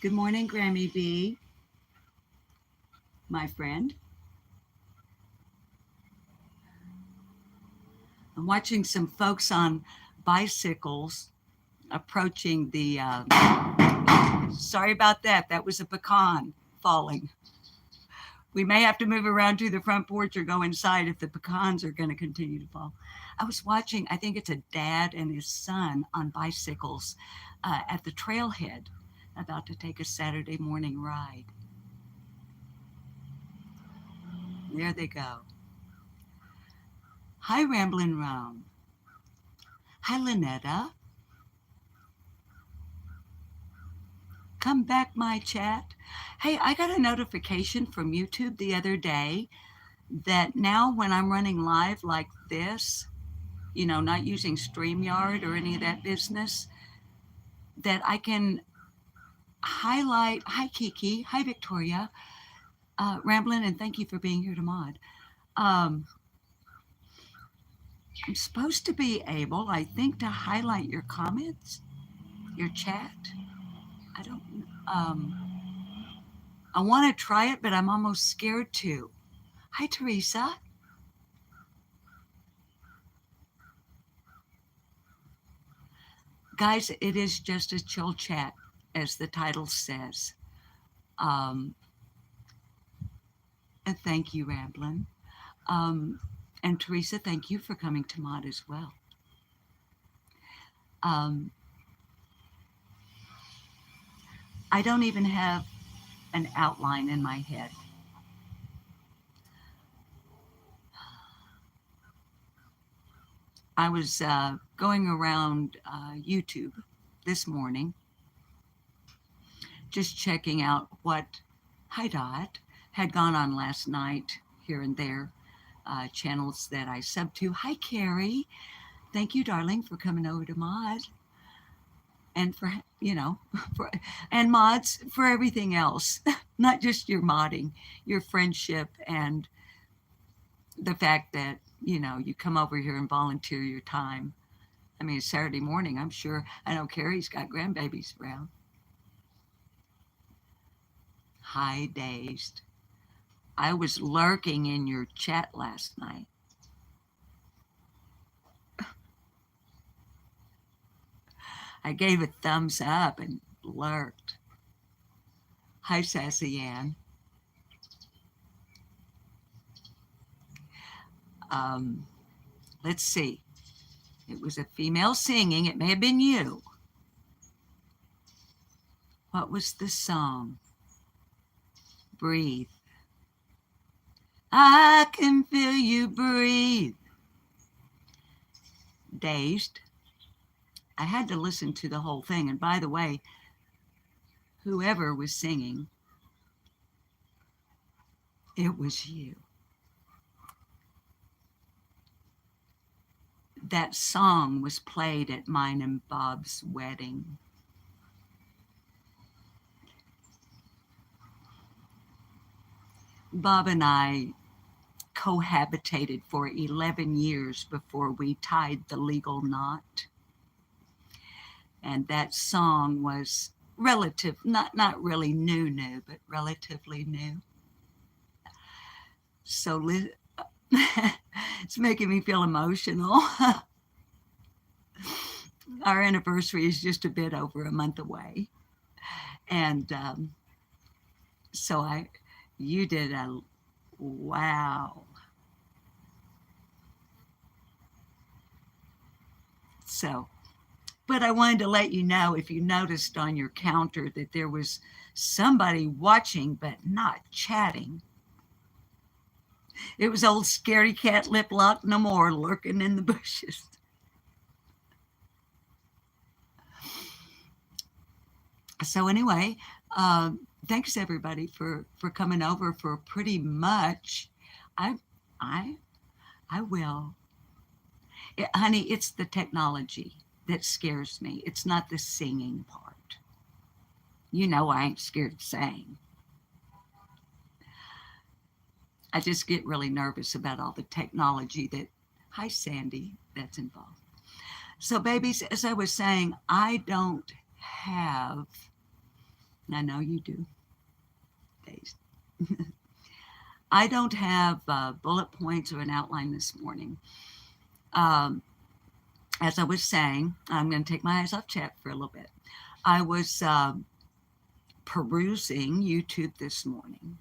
Good morning, Grammy B, my friend. I'm watching some folks on bicycles approaching the. Sorry about that. That was a pecan falling. We may have to move around to the front porch or go inside if the pecans are going to continue to fall. I was watching, I think it's a dad and his son on bicycles at the trailhead about to take a Saturday morning ride. There they go. Hi, Ramblin' Round. Hi, Lynetta. Come back, my chat. Hey, I got a notification from YouTube the other day that now when I'm running live like this, not using StreamYard or any of that business, that I can highlight, hi Kiki, hi Victoria, Ramblin', and thank you for being here to mod. I'm supposed to be able, I think, to highlight your comments, your chat. I don't, I want to try it, but I'm almost scared to. Hi, Teresa. Guys, it is just a chill chat, as the title says. Um, and thank you, Ramblin'. And Teresa, thank you for coming to mod as well. Um, I don't even have an outline in my head. I was going around YouTube this morning, just checking out what Hi Dot had gone on last night here and there, channels that I sub to. Hi Carrie, thank you, darling, for coming over to mod, and for for, and mods for everything else, not just your modding, your friendship, and the fact that you come over here and volunteer your time. I mean, it's Saturday morning. I'm sure. I know Carrie's got grandbabies around. Hi, Dazed. I was lurking in your chat last night. I gave a thumbs up and lurked. Hi, Sassy Ann. Let's see. It was a female singing. It may have been you. What was the song? Breathe. I can feel you breathe. Dazed. I had to listen to the whole thing. And by the way, whoever was singing, it was you. That song was played at mine and Bob's wedding. Bob and I cohabitated for 11 years before we tied the legal knot. And that song was not really new, but relatively new. So it's making me feel emotional. Our anniversary is just a bit over a month away. And so you did a wow. So, but I wanted to let you know, if you noticed on your counter that there was somebody watching but not chatting. It was old scaredy cat lip lock no more, lurking in the bushes. So anyway, thanks everybody for coming over for pretty much. I will. Honey, it's the technology that scares me. It's not the singing part. I ain't scared to sing. I just get really nervous about all the technology hi Sandy, that's involved. So babies, as I was saying, I don't have, I know you do. Days. I don't have bullet points or an outline this morning. As I was saying, I'm going to take my eyes off chat for a little bit. I was perusing YouTube this morning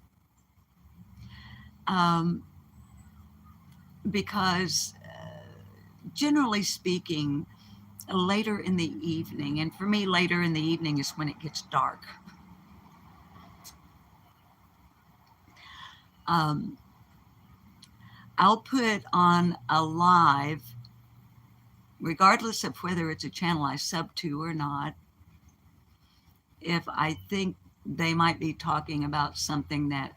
because generally speaking, later in the evening, and for me, later in the evening is when it gets dark. I'll put on a live, regardless of whether it's a channel I sub to or not, if I think they might be talking about something that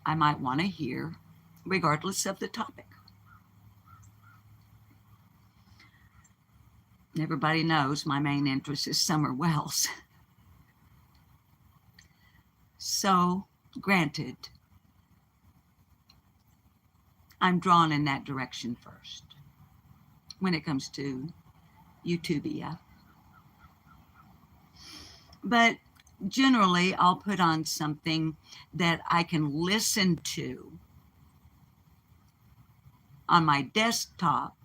I might want to hear, regardless of the topic. Everybody knows my main interest is Summer Wells. So, granted, I'm drawn in that direction first when it comes to Utopia. But generally, I'll put on something that I can listen to on my desktop,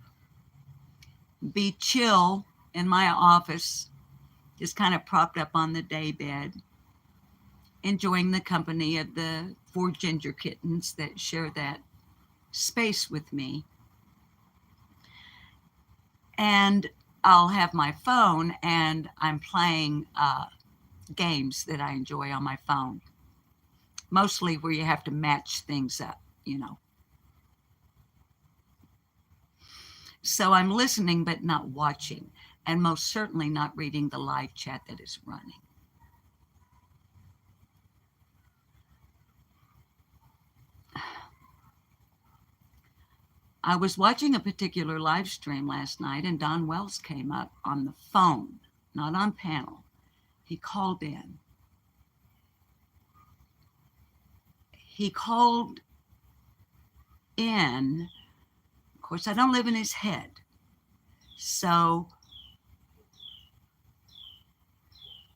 be chill in my office, just kind of propped up on the daybed, enjoying the company of the 4 ginger kittens that share that space with me. And I'll have my phone and I'm playing games that I enjoy on my phone, mostly where you have to match things up, you know. So I'm listening but not watching, and most certainly not reading the live chat that is running. I was watching a particular live stream last night, and Don Wells came up on the phone, not on panel. He called in. He called in. Of course, I don't live in his head. So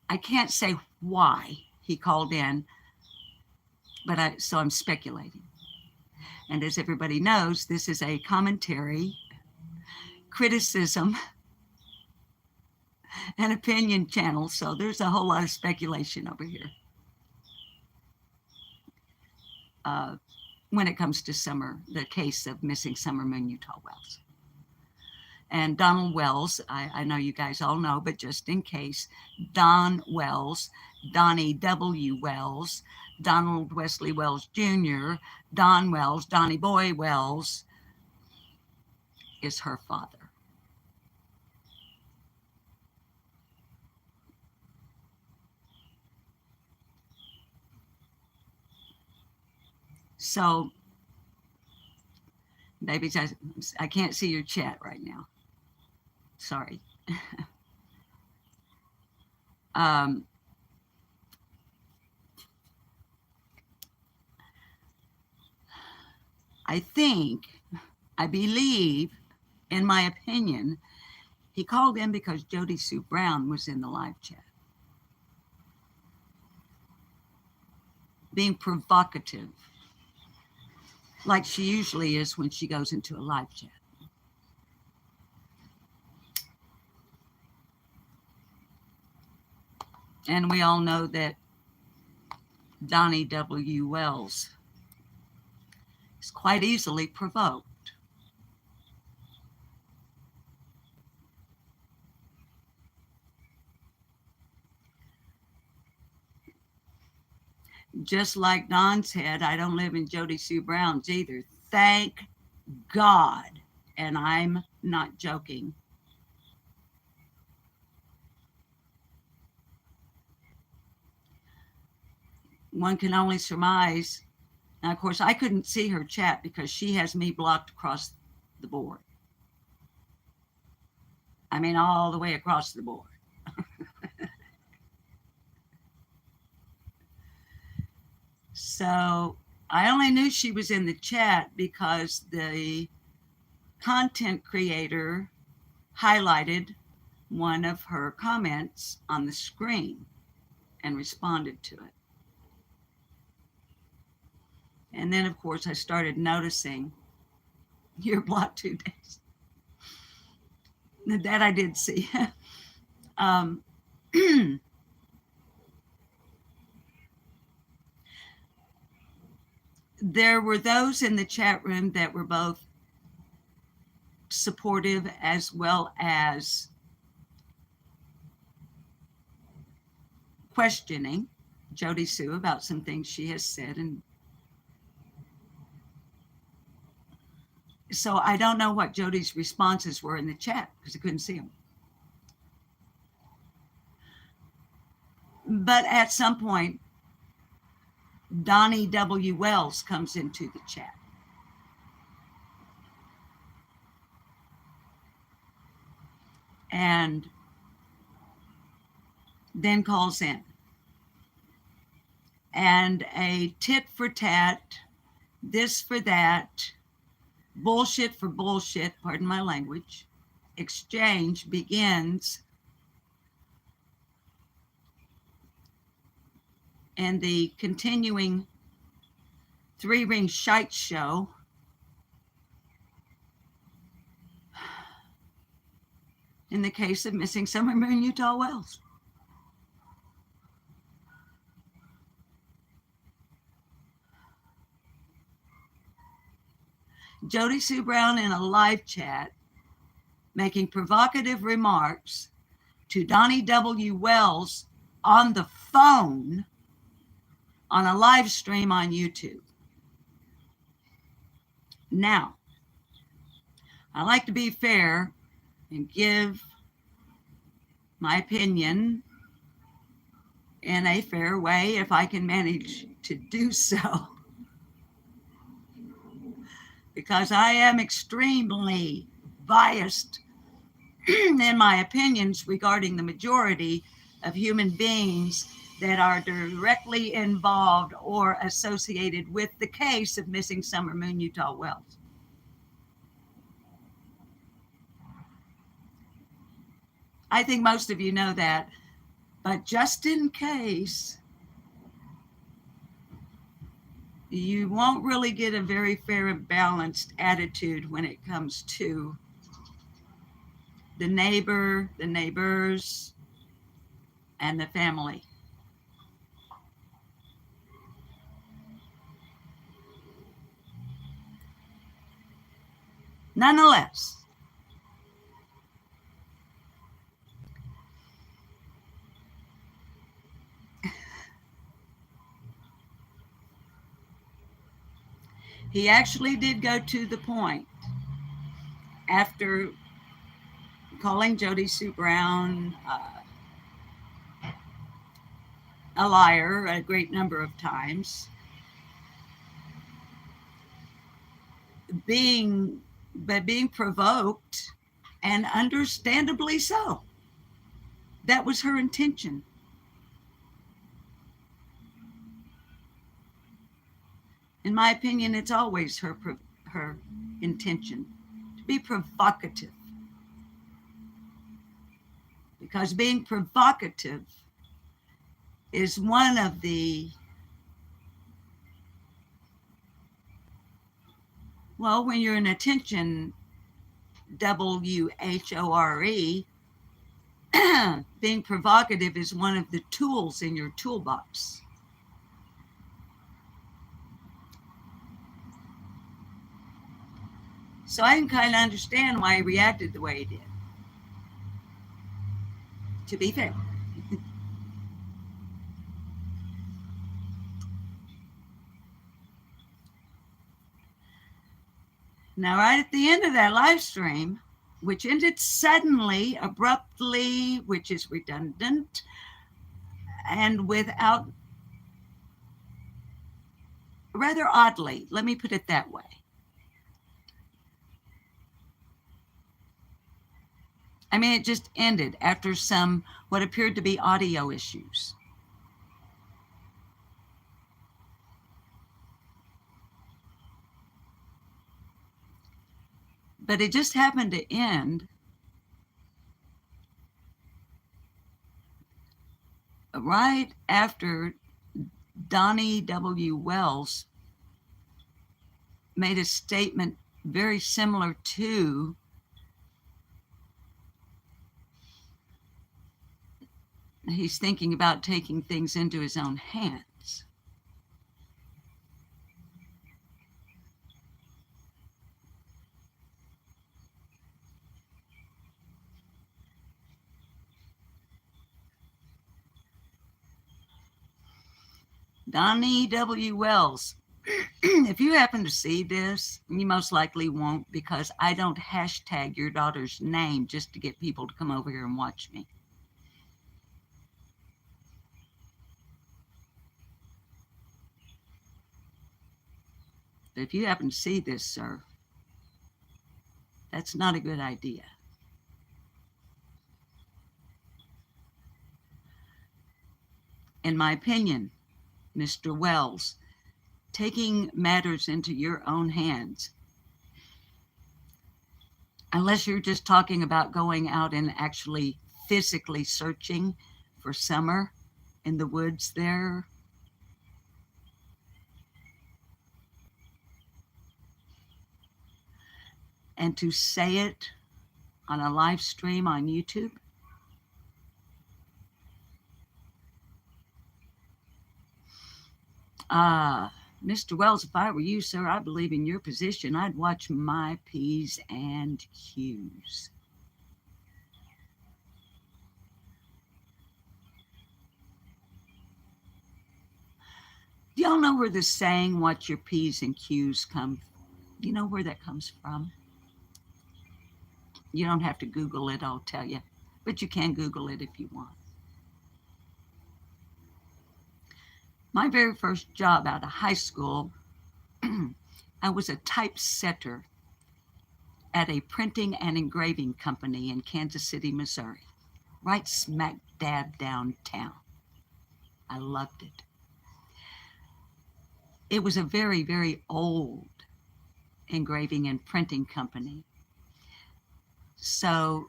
I can't say why he called in, but I'm speculating. And as everybody knows, this is a commentary, criticism, and opinion channel. So there's a whole lot of speculation over here when it comes to the case of missing Summer Moon Utah Wells. And Donald Wells, I know you guys all know, but just in case, Don Wells, Donnie W. Wells, Donald Wesley Wells Jr., Don Wells, Donnie Boy Wells is her father. So, baby, I can't see your chat right now. Sorry. I believe, in my opinion, he called in because Jody Sue Brown was in the live chat, being provocative, like she usually is when she goes into a live chat. And we all know that Donnie W. Wells is quite easily provoked. Just like Don said, I don't live in Jody Sue Brown's either. Thank God. And I'm not joking. One can only surmise. Now, of course, I couldn't see her chat because she has me blocked across the board. I mean, all the way across the board. So I only knew she was in the chat because the content creator highlighted one of her comments on the screen. and responded to it. And then, of course, I started noticing you're blocked 2 days. That I did see. There were those in the chat room that were both supportive as well as questioning Jody Sue about some things she has said. And so I don't know what Jody's responses were in the chat because I couldn't see them. But at some point, Donnie W. Wells comes into the chat. And then calls in. And a tit for tat, this for that, bullshit for bullshit, pardon my language, exchange begins. And the continuing 3-ring shite show in the case of Missing Summer Moon Utah Wells. Jody Sue Brown in a live chat making provocative remarks to Donnie W. Wells on the phone on a live stream on YouTube. Now, I like to be fair and give my opinion in a fair way if I can manage to do so. Because I am extremely biased in my opinions regarding the majority of human beings that are directly involved or associated with the case of Missing Summer Moon Utah Wells. I think most of you know that, but just in case, you won't really get a very fair and balanced attitude when it comes to the neighbor, the neighbors, and the family. Nonetheless, he actually did go to the point after calling Jody Sue Brown a liar a great number of times, being provoked, and understandably so. That was her intention. In my opinion, it's always her intention to be provocative. Because being provocative is one of the, well, when you're an attention, WHORE, being provocative is one of the tools in your toolbox. So I can kind of understand why he reacted the way he did, to be fair. Now, right at the end of that live stream, which ended suddenly, abruptly, which is redundant, and without, rather oddly, let me put it that way. I mean, it just ended after some, what appeared to be audio issues. But it just happened to end right after Donnie W. Wells made a statement very similar to he's thinking about taking things into his own hands. Donnie W. Wells, if you happen to see this, you most likely won't because I don't hashtag your daughter's name just to get people to come over here and watch me. But if you happen to see this, sir, that's not a good idea. In my opinion, Mr. Wells, taking matters into your own hands, unless you're just talking about going out and actually physically searching for Summer in the woods there, and to say it on a live stream on YouTube, Mr. Wells, if I were you, sir, I believe in your position, I'd watch my P's and Q's. Do y'all know where the saying, watch your P's and Q's come? Do you know where that comes from? You don't have to Google it, I'll tell you, but you can Google it if you want. My very first job out of high school, I was a typesetter at a printing and engraving company in Kansas City, Missouri, right smack dab downtown. I loved it. It was a very, very old engraving and printing company. So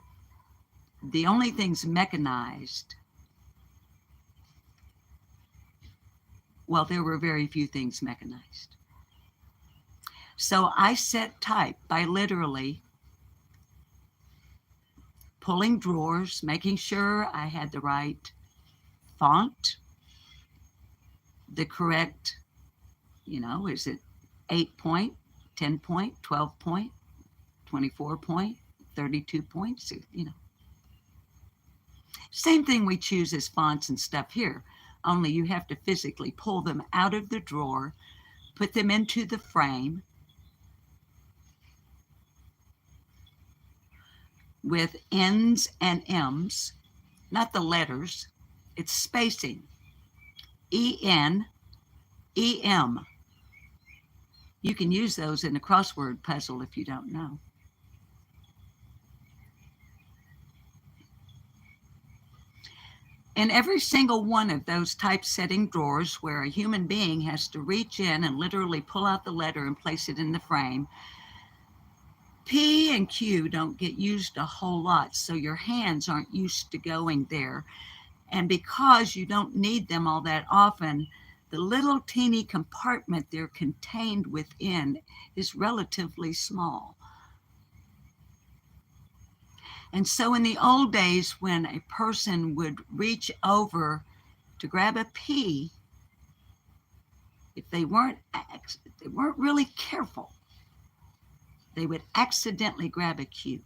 the only things mechanized, well, there were very few things mechanized. So I set type by literally pulling drawers, making sure I had the right font, the correct, is it 8 point, 10 point, 12 point, 24 point, 32 points, Same thing we choose as fonts and stuff here, only you have to physically pull them out of the drawer, put them into the frame with N's and M's, not the letters, it's spacing. E-N, E-M. You can use those in a crossword puzzle if you don't know. In every single one of those typesetting drawers where a human being has to reach in and literally pull out the letter and place it in the frame, P and Q don't get used a whole lot, so your hands aren't used to going there. And because you don't need them all that often, the little teeny compartment they're contained within is relatively small. And so in the old days, when a person would reach over to grab a P, if they weren't really careful, they would accidentally grab a Q,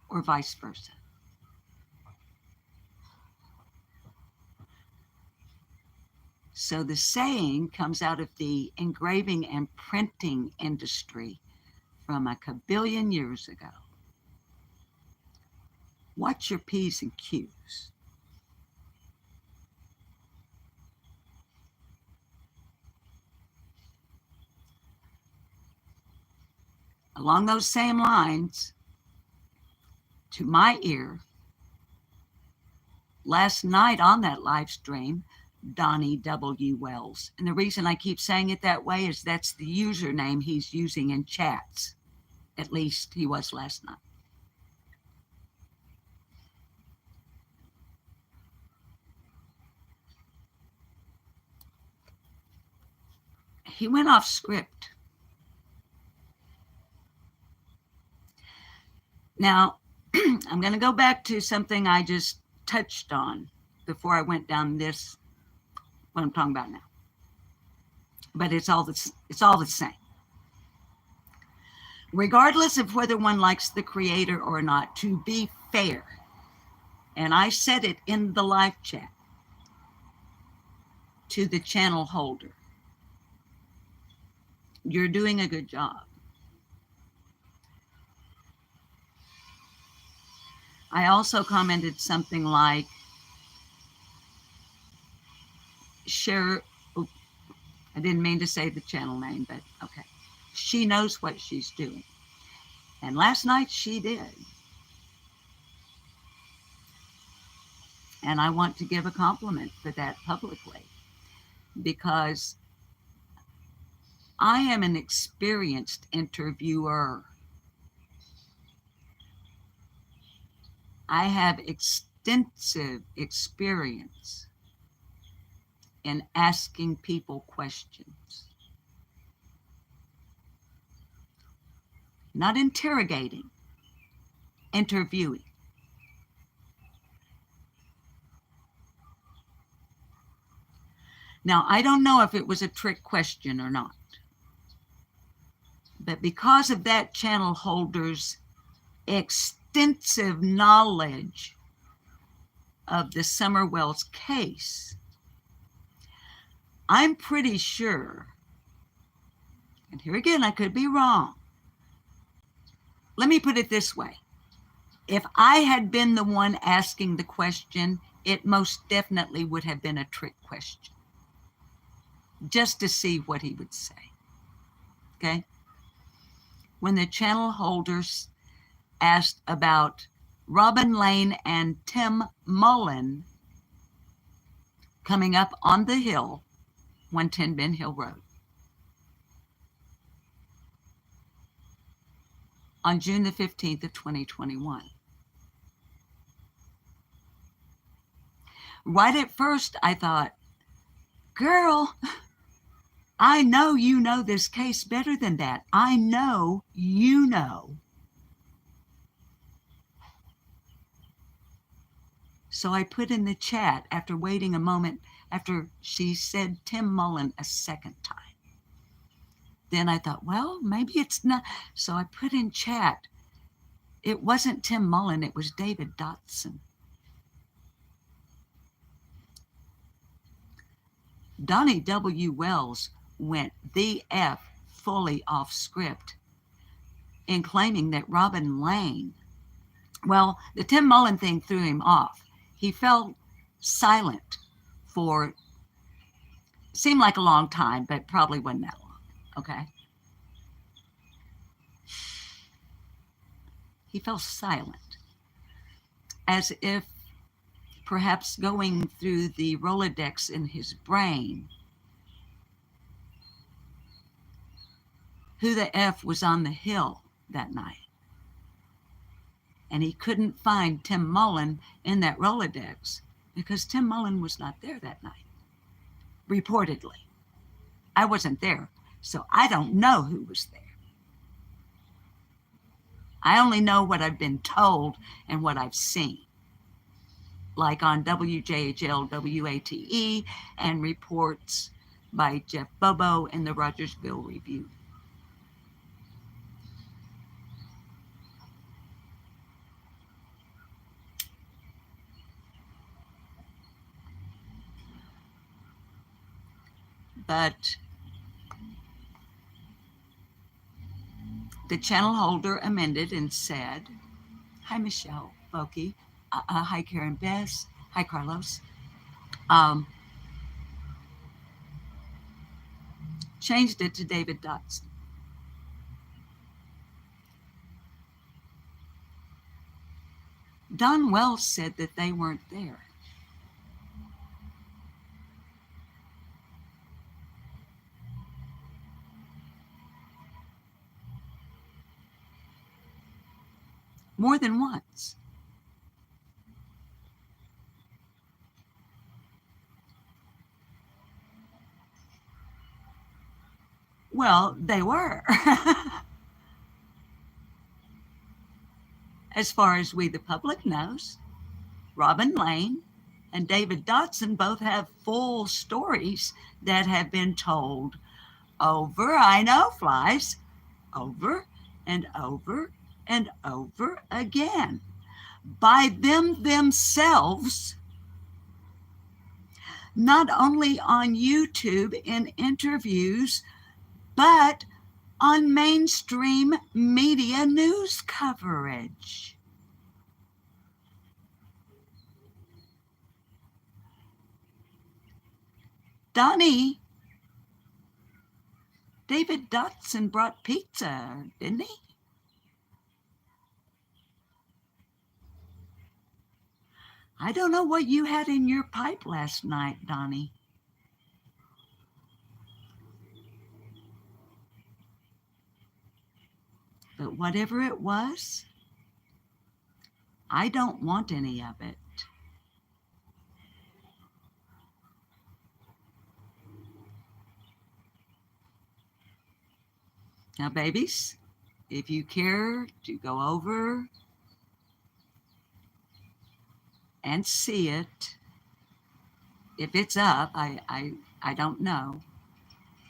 or vice versa. So the saying comes out of the engraving and printing industry from a kabillion years ago. Watch your P's and Q's. Along those same lines, to my ear, last night on that live stream, Donnie W. Wells. And the reason I keep saying it that way is that's the username he's using in chats. At least he was last night. he went off script. Now, I'm going to go back to something I just touched on before I went down this, what I'm talking about now. But it's all the same. Regardless of whether one likes the creator or not, to be fair, and I said it in the live chat to the channel holder, you're doing a good job. I also commented something like, share, oh, I didn't mean to say the channel name, but okay. She knows what she's doing. And last night she did. And I want to give a compliment for that publicly, because I am an experienced interviewer. I have extensive experience in asking people questions. Not interrogating, interviewing. Now, I don't know if it was a trick question or not, but because of that channel holder's extensive knowledge of the Summer Wells case, I'm pretty sure, and here again, I could be wrong. Let me put it this way. If I had been the one asking the question, it most definitely would have been a trick question, just to see what he would say. Okay? When the channel holders asked about Robin Lane and Tim Mullen coming up on the hill, 110 Ben Hill Road, on June the 15th of 2021. Right at first, I thought, girl, I know you know this case better than that. I know you know. So I put in the chat, after waiting a moment, after she said Tim Mullen a second time. Then I thought, well, maybe it's not. So I put in chat, it wasn't Tim Mullen, it was David Dotson. Donnie W. Wells went the F fully off script in claiming that Robin Lane, well, the Tim Mullen thing threw him off. He fell silent for, seemed like a long time, but probably wasn't that long, okay? He fell silent, as if perhaps going through the Rolodex in his brain, who the F was on the hill that night. And he couldn't find Tim Mullen in that Rolodex because Tim Mullen was not there that night, reportedly. I wasn't there, so I don't know who was there. I only know what I've been told and what I've seen, like on WJHL, WATE, and reports by Jeff Bobo in the Rogersville Review. But the channel holder amended and said, hi, Michelle Boki. Hi, Karen Bess. Hi, Carlos. Changed it to David Dotson. Don Wells said that they weren't there. More than once. Well, they were. As far as we, the public, knows, Robin Lane and David Dotson both have full stories that have been told over, I know, flies, over and over and over again by them themselves, not only on YouTube in interviews, but on mainstream media news coverage. Donnie, David Dotson brought pizza, didn't he? I don't know what you had in your pipe last night, Donnie. But whatever it was, I don't want any of it. Now, babies, if you care to go over and see it, if it's up, I don't know.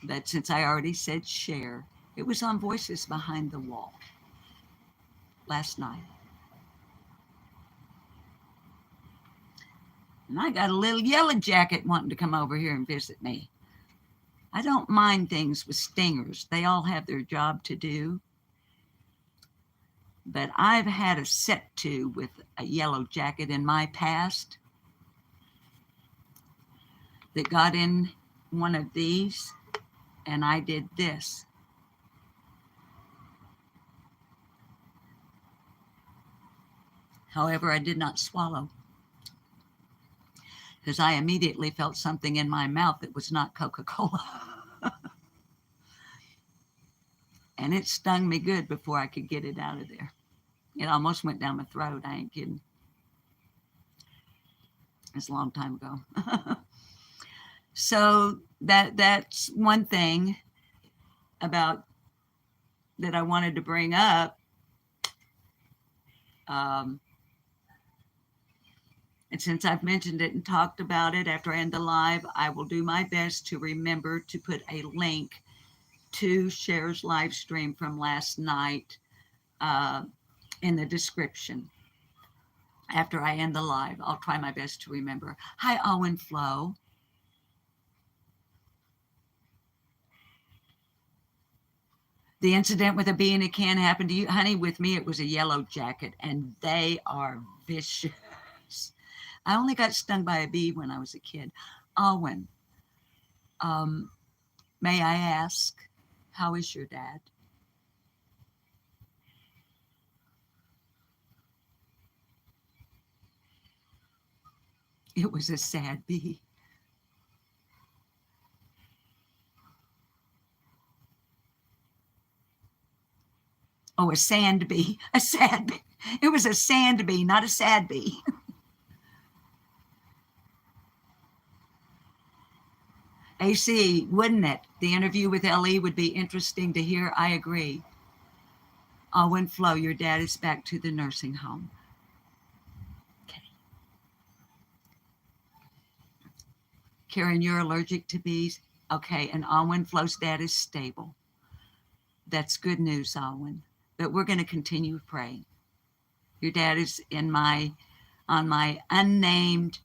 But since I already said share, it was on Voices Behind the Wall last night. And I got a little yellow jacket wanting to come over here and visit me. I don't mind things with stingers. They all have their job to do. But I've had a set to with a yellow jacket in my past that got in one of these, and I did this. However, I did not swallow because I immediately felt something in my mouth that was not Coca-Cola. And it stung me good before I could get it out of there. It almost went down my throat. I ain't kidding. It's a long time ago. So that's one thing about that I wanted to bring up. And since I've mentioned it and talked about it after I end the live, I will do my best to remember to put a link to Cher's live stream from last night in the description. After I end the live, I'll try my best to remember. Hi, Owen Flo. The incident with a bee in a can happened to you, honey. With me, it was a yellow jacket, and they are vicious. I only got stung by a bee when I was a kid. Owen, may I ask, how is your dad? It was a sad bee. Oh, a sand bee. A sad bee. It was a sand bee, not a sad bee. AC, wouldn't it? The interview with Ellie would be interesting to hear. I agree. Owen Flo, your dad is back to the nursing home. Okay. Karen, you're allergic to bees? Okay, and Owen Flo's dad is stable. That's good news, Owen. But we're going to continue praying. Your dad is on my unnamed,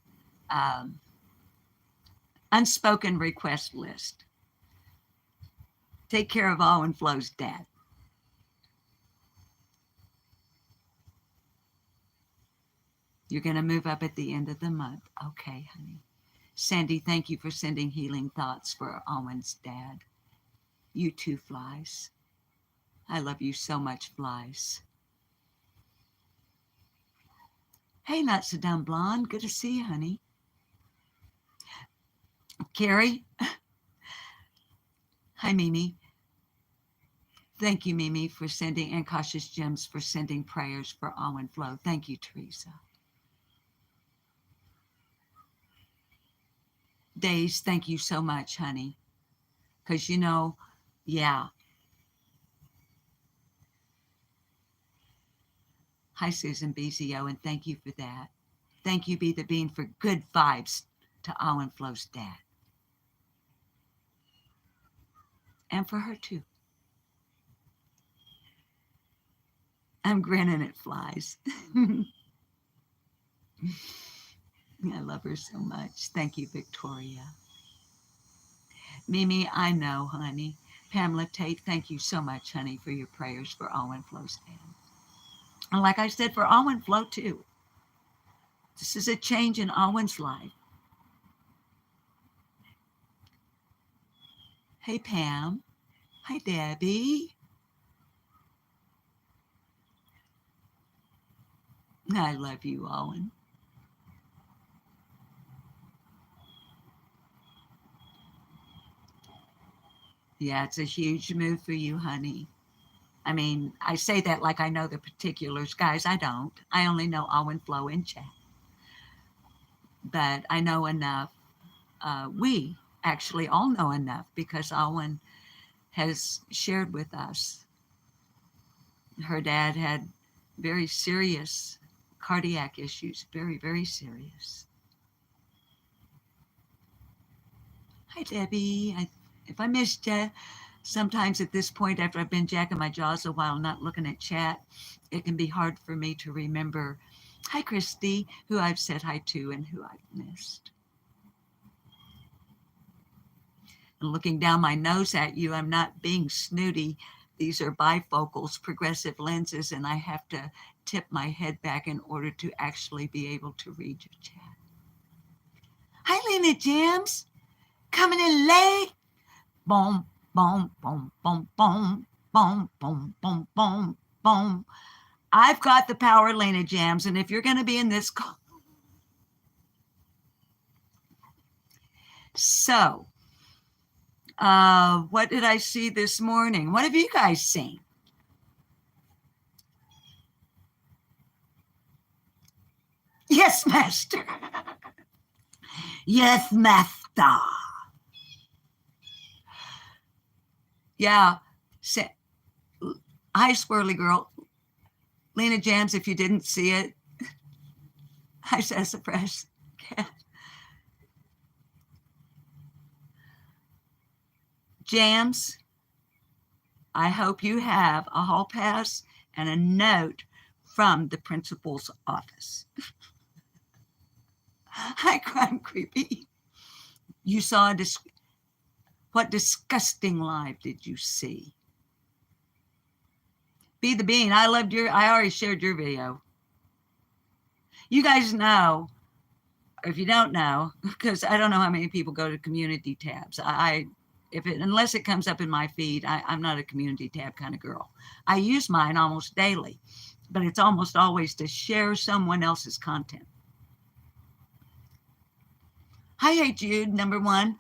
unspoken request list. Take care of Owen Flo's dad. You're going to move up at the end of the month. Okay, honey. Sandy, thank you for sending healing thoughts for Owen's dad. You too, Flies. I love you so much, Flies. Hey, Not So Dumb Blonde. Good to see you, honey. Carrie. Hi, Mimi. Thank you, Mimi, for sending, and Cautious Gems for sending prayers for Owen Flo. Thank you, Teresa. Days, thank you so much, honey. Because, you know, Yeah. Hi, Susan BZO, and thank you for that. Thank you, Be the Bean, for good vibes to Awen Flo's dad. And for her, too. I'm grinning at flies. I love her so much. Thank you, Victoria. Mimi, I know, honey. Pamela Tate, thank you so much, honey, for your prayers for Awen Flo's dad. And like I said, for Awen Flo, too. This is a change in Awen's life. Hey, Pam. Hi, Debbie. I love you, Awen. Yeah, it's a huge move for you, honey. I mean, I say that like I know the particulars. Guys, I don't. I only know Awen Flo in chat. But I know enough. We actually all know enough because Awen has shared with us. Her dad had very serious cardiac issues, very, very serious. Hi, Debbie. If I missed you, sometimes at this point, after I've been jacking my jaws a while, not looking at chat, it can be hard for me to remember. Hi, Christy, who I've said hi to and who I've missed. And looking down my nose at you, I'm not being snooty. These are bifocals, progressive lenses, and I have to tip my head back in order to actually be able to read your chat. Hi, Lena Jams. Coming in late. Boom, boom, boom, boom, boom, boom, boom, boom, boom, boom. I've got the power, Lena Jams, and if you're going to be in this call. So, what did I see this morning? What have you guys seen? Yes, Master. Yes, Master. Yeah. Hi, Squirrely Girl. Lena Jams, if you didn't see it. Hi, Sassafras. Jams, I hope you have a hall pass and a note from the principal's office. Hi, Crime Creepy. You saw what disgusting live did you see? Be the Bean. I already shared your video. You guys know, or if you don't know, because I don't know how many people go to community tabs. Unless it comes up in my feed, I'm not a community tab kind of girl. I use mine almost daily, but it's almost always to share someone else's content. Hi, Hey Jude, number one.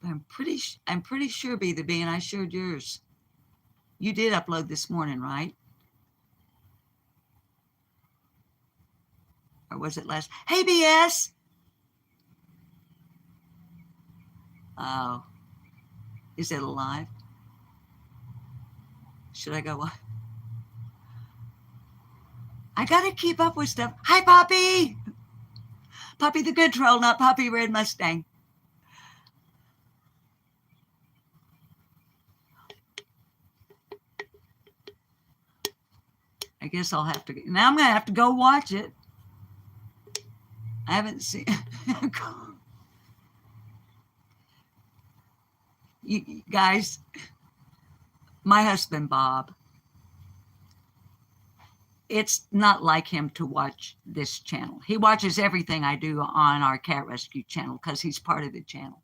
I'm pretty sure, Be the Bean, I shared yours. You did upload this morning, right? Or was it last? Hey, BS. Oh, is it alive? Should I go? I gotta keep up with stuff. Hi, Poppy. Poppy the good troll, not Poppy Red Mustang. I guess I'll have to. Now I'm gonna have to go watch it. I haven't seen. You guys, my husband Bob. It's not like him to watch this channel. He watches everything I do on our cat rescue channel because he's part of the channel.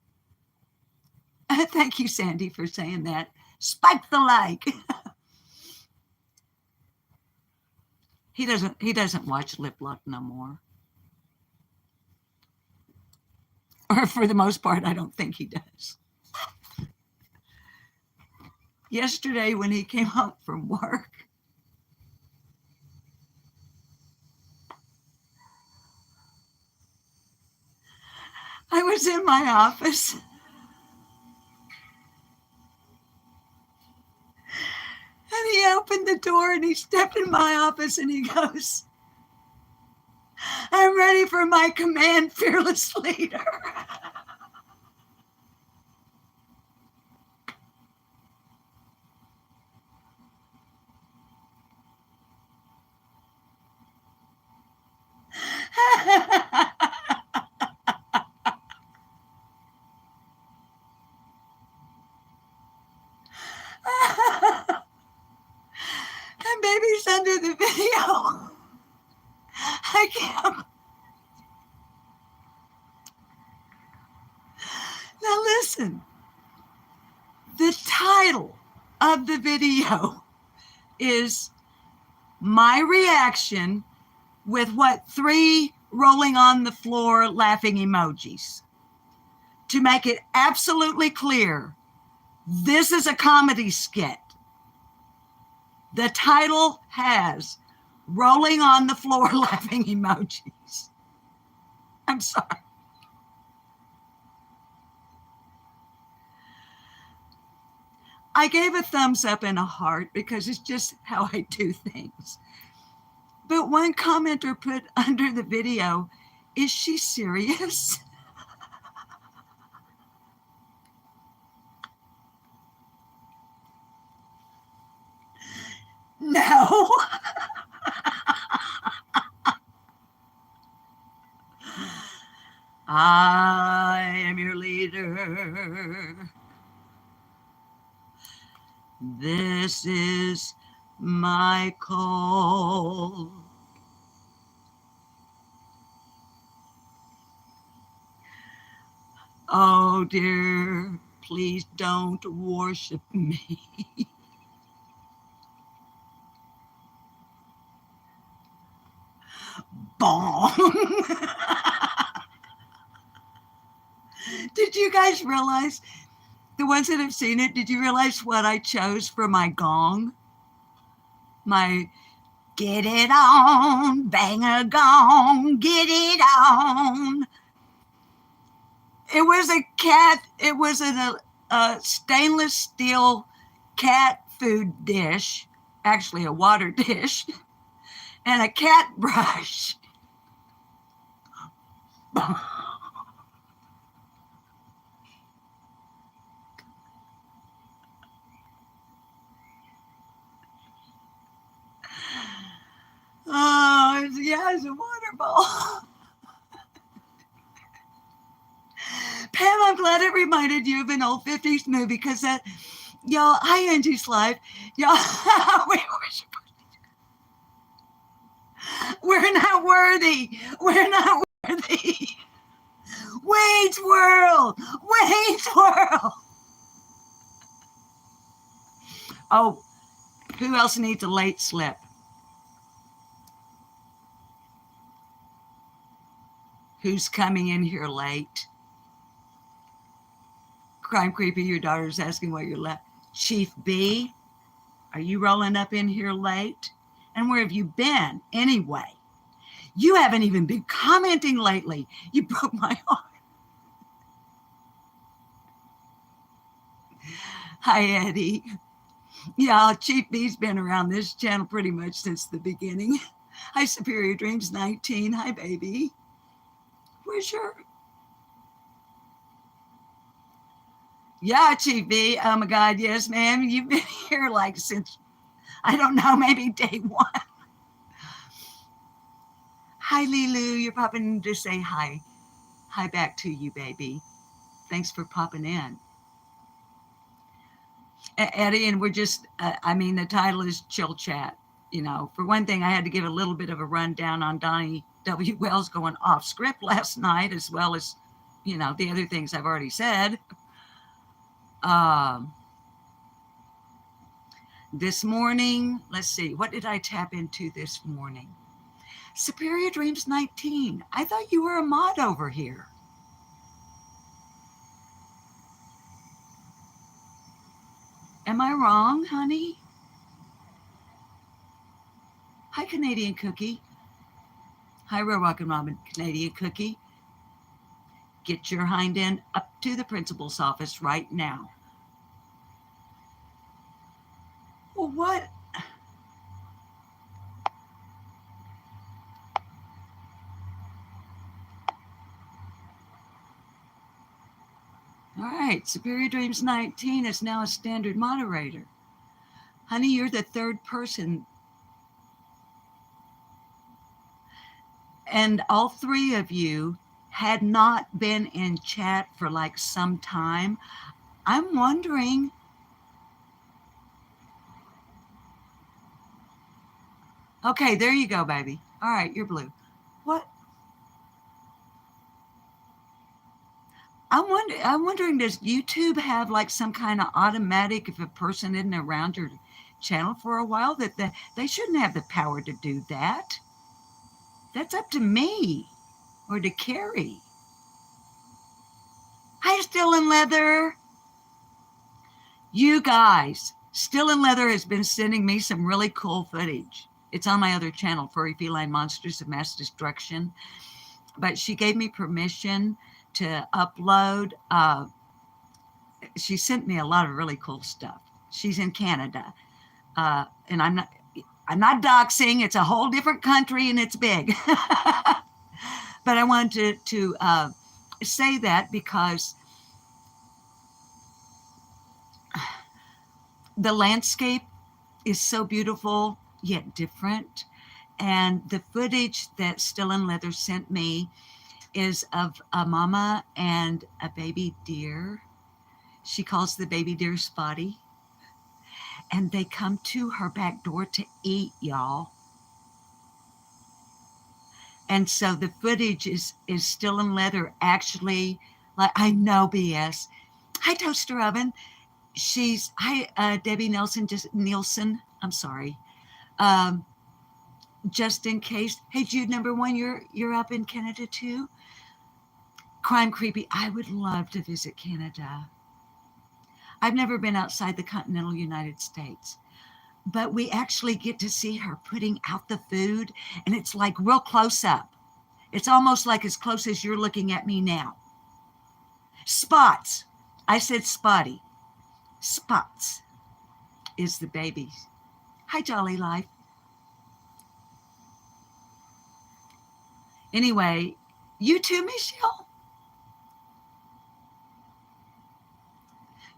Thank you, Sandy, for saying that. Spike the like. He doesn't watch Lip Luck no more. Or for the most part, I don't think he does. Yesterday when he came home from work, I was in my office door and he stepped in my office and he goes, I'm ready for my command, fearless leader. And baby's under the video. I can't. Now listen, the title of the video is my reaction with what 3 rolling on the floor laughing emojis. To make it absolutely clear, this is a comedy skit. The title has rolling on the floor laughing emojis. I'm sorry. I gave a thumbs up and a heart because it's just how I do things. But one commenter put under the video, is she serious? No. I am your leader. This is my call. Oh dear, please don't worship me. Bong. Did you guys realize, the ones that have seen it, did you realize what I chose for my gong? My get it on, bang a gong, get it on. It was a cat, it was a stainless steel cat food dish, actually a water dish, and a cat brush. Oh, yeah, it's a water bowl. Pam, I'm glad it reminded you of an old 50s movie because that, y'all, hi, Angie's Life. Y'all, we're not worthy. We're not worthy. Wayne's World. Wayne's World. Oh, who else needs a late slip? Who's coming in here late? Crime Creepy, your daughter's asking why you're late. Chief B, are you rolling up in here late? And where have you been anyway? You haven't even been commenting lately. You broke my heart. Hi, Eddie. Yeah, Chief B's been around this channel pretty much since the beginning. Hi, Superior Dreams 19. Hi, baby. Where's your... Yeah, Chief B. Oh, my God. Yes, ma'am. You've been here like since, I don't know, maybe day 1. Hi, Lilu. You're popping in to say hi. Hi back to you, baby. Thanks for popping in. Eddie, and we're just, I mean, the title is Chill Chat. You know, for one thing, I had to give a little bit of a rundown on Donnie W. Wells going off script last night, as well as, you know, the other things I've already said. This morning, let's see, what did I tap into this morning? Superior Dreams 19. I thought you were a mod over here. Am I wrong, honey? Hi, Canadian Cookie. Hi, Real Rockin' Robin, Canadian Cookie. Get your hind end up to the principal's office right now. Well, what? right. Superior Dreams 19 is now a standard moderator. Honey, you're the third person. And all three of you had not been in chat for like some time. I'm wondering. Okay, there you go, baby. All right, you're blue. What? I'm wondering, does YouTube have like some kind of automatic, if a person isn't around your channel for a while, that they shouldn't have the power to do that? That's up to me or to Carrie. Hi, Still in Leather. You guys, Still in Leather has been sending me some really cool footage. It's on my other channel, Furry Feline Monsters of Mass Destruction. But she gave me permission to upload. She sent me a lot of really cool stuff. She's in Canada, and I'm not doxing. It's a whole different country, and it's big. But I wanted to say that because the landscape is so beautiful yet different. And the footage that Still in Leather sent me is of a mama and a baby deer. She calls the baby deer Spotty. And they come to her back door to eat, y'all. And so the footage is Still in Leather actually, like, I know BS. Hi, Toaster Oven. Hi, Debbie Nielsen. I'm sorry. Just in case. Hey, Jude, number one, you're up in Canada too? Crime Creepy. I would love to visit Canada. I've never been outside the continental United States, but we actually get to see her putting out the food, and it's like real close up. It's almost like as close as you're looking at me now. Spots. I said Spotty. Spots is the baby. Hi, Jolly Life. Anyway, you too, Michelle?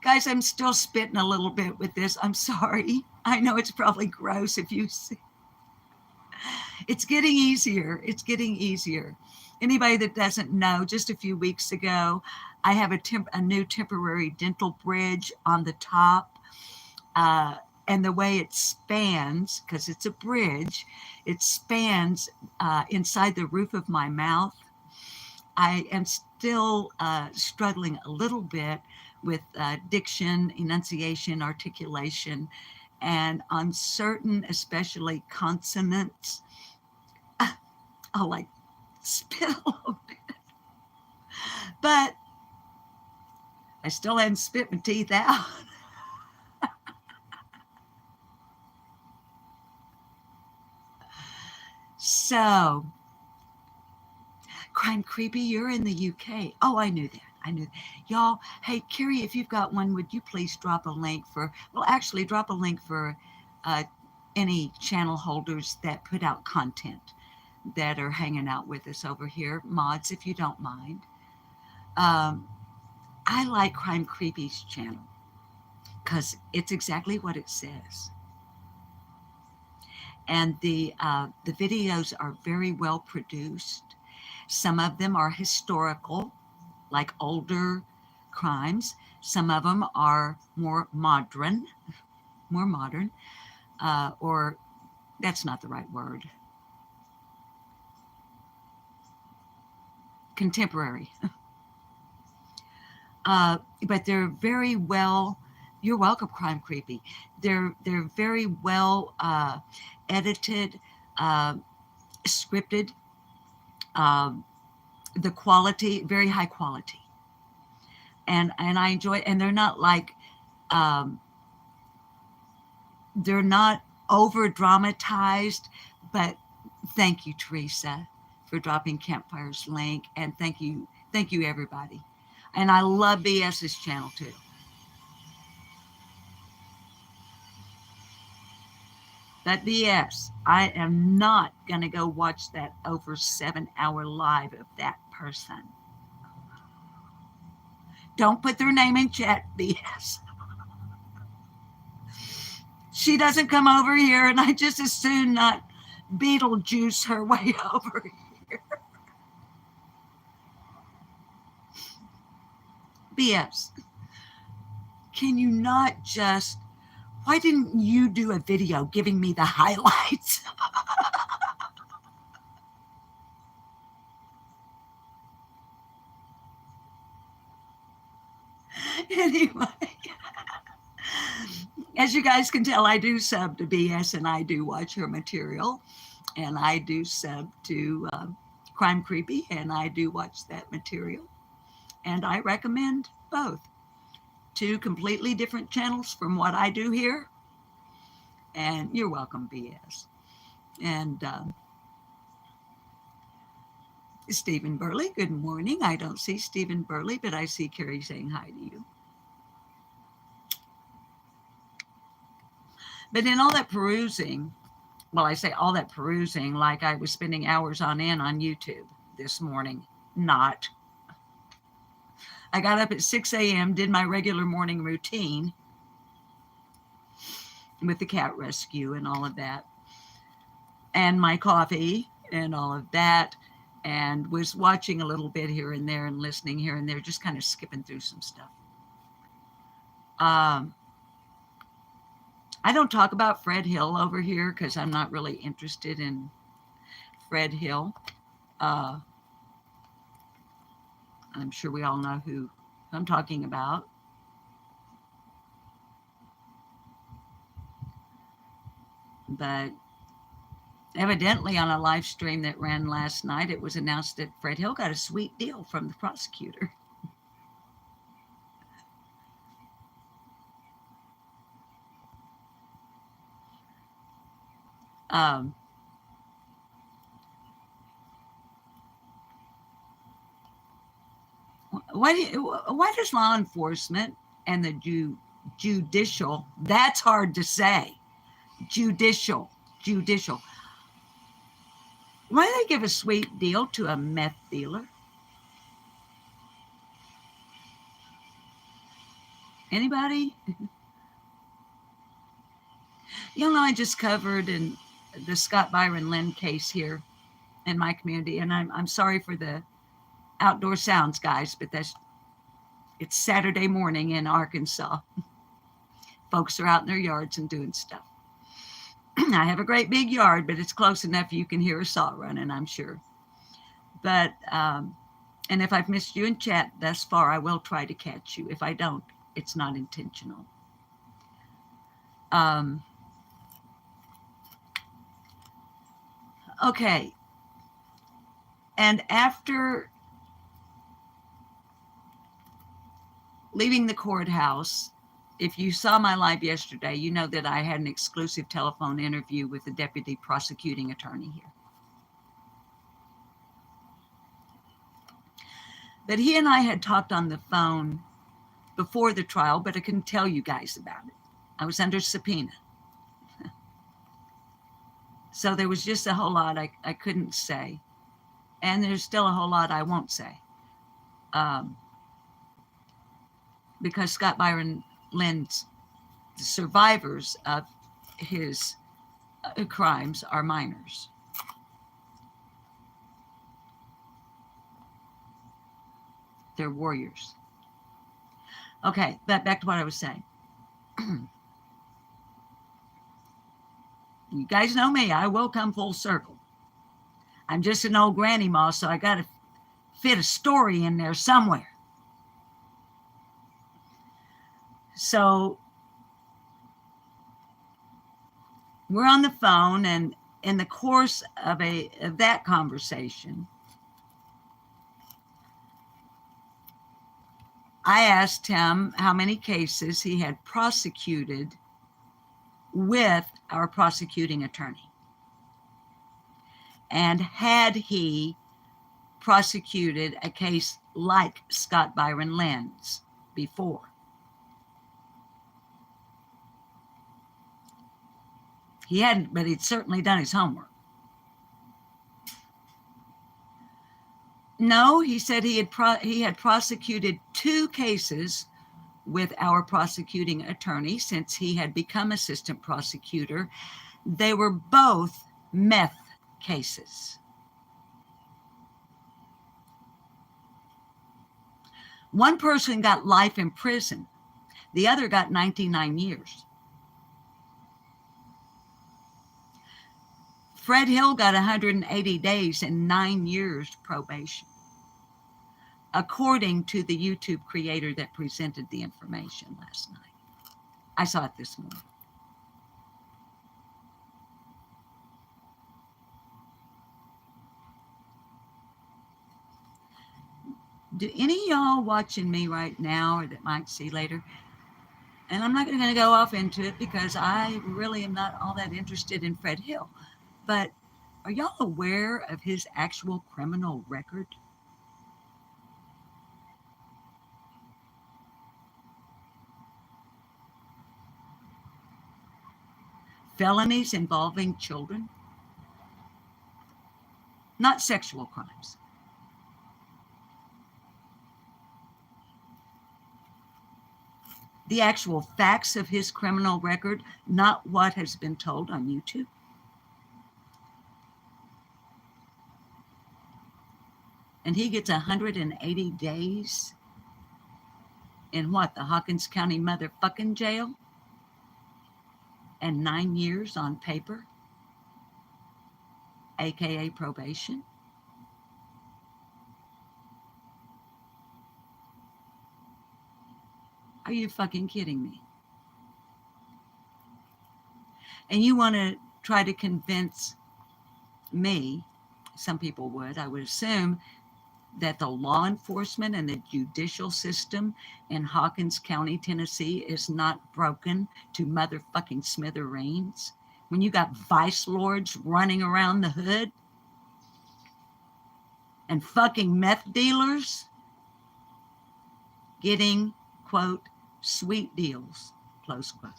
Guys, I'm still spitting a little bit with this. I'm sorry. I know it's probably gross if you see. It's getting easier. It's getting easier. Anybody that doesn't know, just a few weeks ago, I have a new temporary dental bridge on the top. And the way it spans, because it's a bridge, it spans inside the roof of my mouth. I am still struggling a little bit with diction, enunciation, articulation, and on certain, especially consonants, I'll like spit a little bit. But I still haven't spit my teeth out. So, Crime Creepy, you're in the UK. Oh, I knew that. Y'all, hey, Carrie, if you've got one, would you please drop a link for, drop a link for any channel holders that put out content that are hanging out with us over here. Mods, if you don't mind. I like Crime Creepy's channel because it's exactly what it says. And the videos are very well produced. Some of them are historical, like older crimes. Some of them are more modern, or that's not the right word. Contemporary. But they're very well, you're welcome, Crime Creepy. They're very well edited, scripted, the quality, very high quality. And I enjoy it. And they're not like, they're not over dramatized, but thank you, Teresa, for dropping Campfire's link. And thank you everybody. And I love BS's channel too. But BS, I am not going to go watch that over 7-hour live of that person. Don't put their name in chat, BS. She doesn't come over here, and I just as soon not Beetlejuice her way over here. BS. Can you not just, why didn't you do a video giving me the highlights? Anyway, as you guys can tell, I do sub to BS and I do watch her material, and I do sub to Crime Creepy and I do watch that material, and I recommend both. Two completely different channels from what I do here, and you're welcome, BS. And Stephen Burley, good morning. I don't see Stephen Burley, but I see Carrie saying hi to you. But in all that perusing, well, I say all that perusing like I was spending hours on end on YouTube this morning. Not. I got up at 6 a.m., did my regular morning routine with the cat rescue and all of that, and my coffee and all of that, and was watching a little bit here and there and listening here and there, just kind of skipping through some stuff. I don't talk about Fred Hill over here because I'm not really interested in Fred Hill. I'm sure we all know who I'm talking about. But evidently on a live stream that ran last night, it was announced that Fred Hill got a sweet deal from the prosecutor. Why does law enforcement and the judicial, that's hard to say, judicial, why do they give a sweet deal to a meth dealer? Anybody? You know, I just covered in the Scott Byron Lynn case here in my community, and I'm sorry for the outdoor sounds, guys, but it's Saturday morning in Arkansas. Folks are out in their yards and doing stuff. I have a great big yard, but it's close enough you can hear a saw running, I'm sure. But, and if I've missed you in chat thus far, I will try to catch you. If I don't, it's not intentional. Okay. And after leaving the courthouse, if you saw my live yesterday, you know that I had an exclusive telephone interview with the deputy prosecuting attorney here. But he and I had talked on the phone before the trial, but I couldn't tell you guys about it. I was under subpoena. So there was just a whole lot I couldn't say. And there's still a whole lot I won't say. Because Scott Byron Lynn's survivors of his crimes are minors. They're warriors. Okay, back to what I was saying. You guys know me, I will come full circle. I'm just an old granny ma, so I got to fit a story in there somewhere. So we're on the phone, and in the course of that conversation, I asked him how many cases he had prosecuted with our prosecuting attorney. And had he prosecuted a case like Scott Byron Lynn's before? He hadn't, but he'd certainly done his homework. No, he said he had prosecuted 2 cases with our prosecuting attorney since he had become assistant prosecutor. They were both meth cases. One person got life in prison. The other got 99 years. Fred Hill got 180 days and 9 years probation, according to the YouTube creator that presented the information last night. I saw it this morning. Do any of y'all watching me right now or that might see later, and I'm not going to go off into it because I really am not all that interested in Fred Hill, but are y'all aware of his actual criminal record? Felonies involving children, not sexual crimes. The actual facts of his criminal record, not what has been told on YouTube. And he gets 180 days in what? The Hawkins County motherfucking jail? And 9 years on paper, AKA probation. Are you fucking kidding me? And you want to try to convince me, some people would, I would assume, that the law enforcement and the judicial system in Hawkins County, Tennessee is not broken to motherfucking smithereens when you got vice lords running around the hood and fucking meth dealers getting, quote, sweet deals, close quote.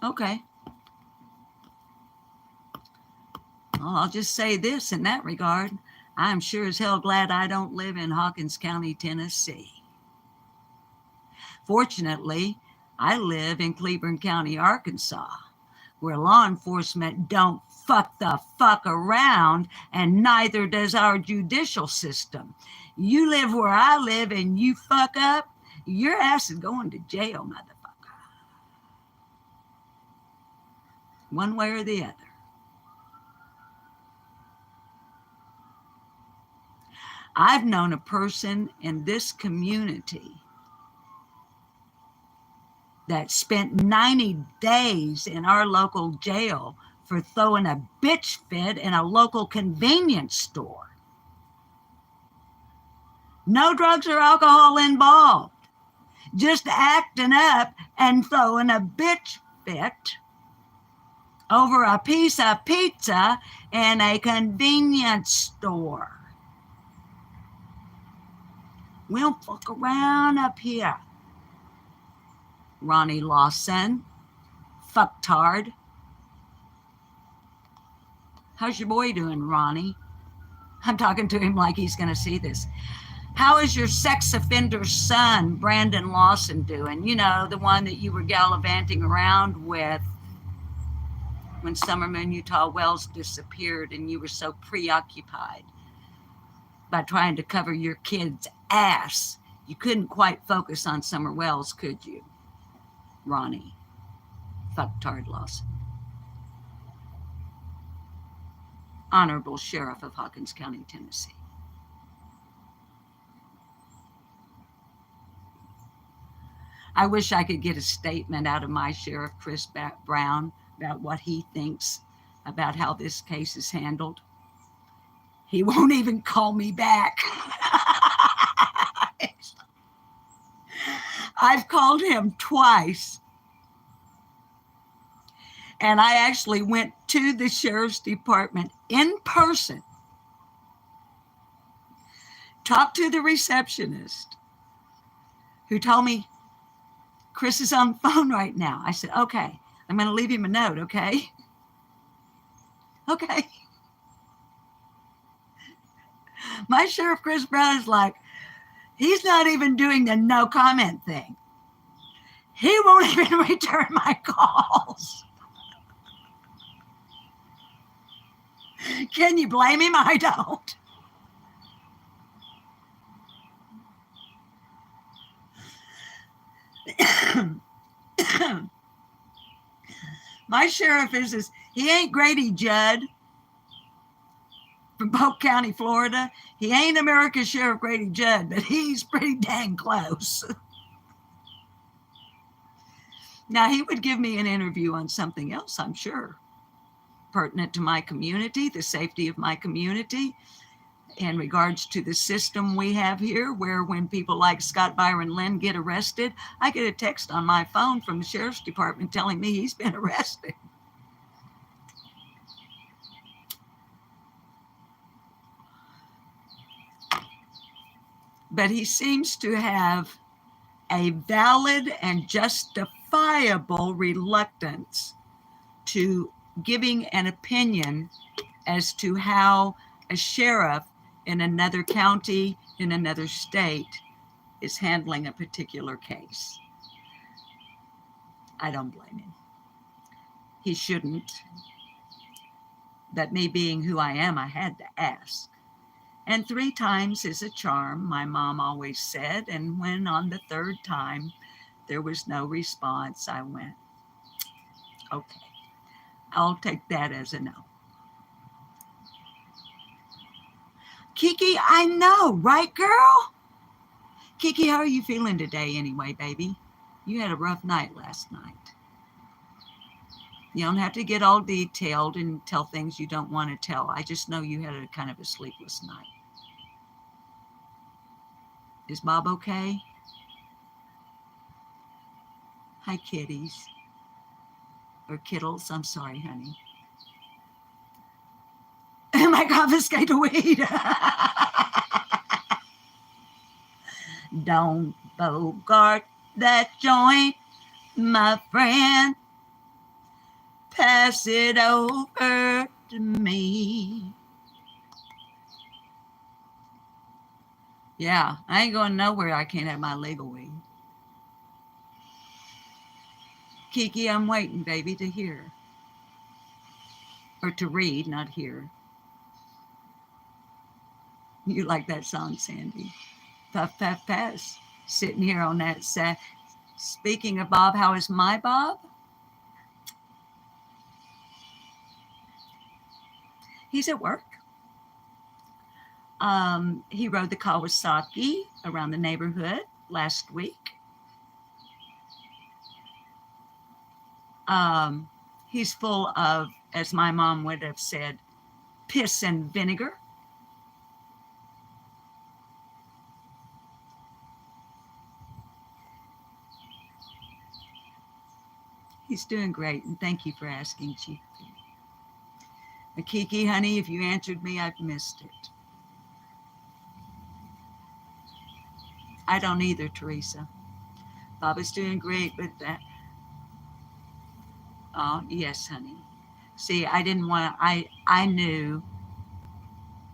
Okay. Well, I'll just say this in that regard. I'm sure as hell glad I don't live in Hawkins County, Tennessee. Fortunately, I live in Cleburne County, Arkansas, where law enforcement don't fuck the fuck around, and neither does our judicial system. You live where I live and you fuck up, your ass is going to jail, motherfucker. One way or the other. I've known a person in this community that spent 90 days in our local jail for throwing a bitch fit in a local convenience store. No drugs or alcohol involved. Just acting up and throwing a bitch fit over a piece of pizza in a convenience store. We don't fuck around up here. Ronnie Lawson, fucktard. How's your boy doing, Ronnie? I'm talking to him like he's going to see this. How is your sex offender son, Brandon Lawson, doing? You know, the one that you were gallivanting around with when Summer Moon Utah Wells disappeared and you were so preoccupied by trying to cover your kid's ass. You couldn't quite focus on Summer Wells, could you? Ronnie, fucktard Lawson. Honorable Sheriff of Hawkins County, Tennessee. I wish I could get a statement out of my Sheriff, Chris Brown, about what he thinks about how this case is handled. He won't even call me back. I've called him twice. And I actually went to the sheriff's department in person, talked to the receptionist who told me, Chris is on the phone right now. I said, okay, I'm going to leave him a note, okay? Okay. My Sheriff Chris Brown is like, he's not even doing the no comment thing. He won't even return my calls. Can you blame him? I don't. My sheriff is he ain't Grady Judd from Polk County, Florida. He ain't America's Sheriff Grady Judd, but he's pretty dang close. Now, he would give me an interview on something else, I'm sure, pertinent to my community, the safety of my community, in regards to the system we have here, where when people like Scott Byron Lynn get arrested, I get a text on my phone from the sheriff's department telling me he's been arrested. But he seems to have a valid and justifiable reluctance to giving an opinion as to how a sheriff in another county, in another state, is handling a particular case. I don't blame him. He shouldn't. But me being who I am, I had to ask. And 3 times is a charm, my mom always said. And when on the 3rd time there was no response, I went, okay, I'll take that as a no. Kiki, I know, right, girl? Kiki, how are you feeling today anyway, baby? You had a rough night last night. You don't have to get all detailed and tell things you don't want to tell. I just know you had a kind of a sleepless night. Is Bob okay? Hi, kitties. Or kittles, I'm sorry, honey. I confiscate the weed. Don't bogart that joint, my friend. Pass it over to me. Yeah, I ain't going nowhere I can't have my legal weed. Kiki, I'm waiting, baby, to hear. Or to read, not hear. You like that song, Sandy? Puff, puff, pass. Sitting here on that set. Speaking of Bob, how is my Bob? He's at work. He rode the Kawasaki around the neighborhood last week. He's full of, as my mom would have said, piss and vinegar. He's doing great, and thank you for asking, Chief. Kiki, honey, if you answered me, I've missed it. I don't either, Teresa. Baba's doing great, but that. Oh, yes, honey. See, I didn't want to, I knew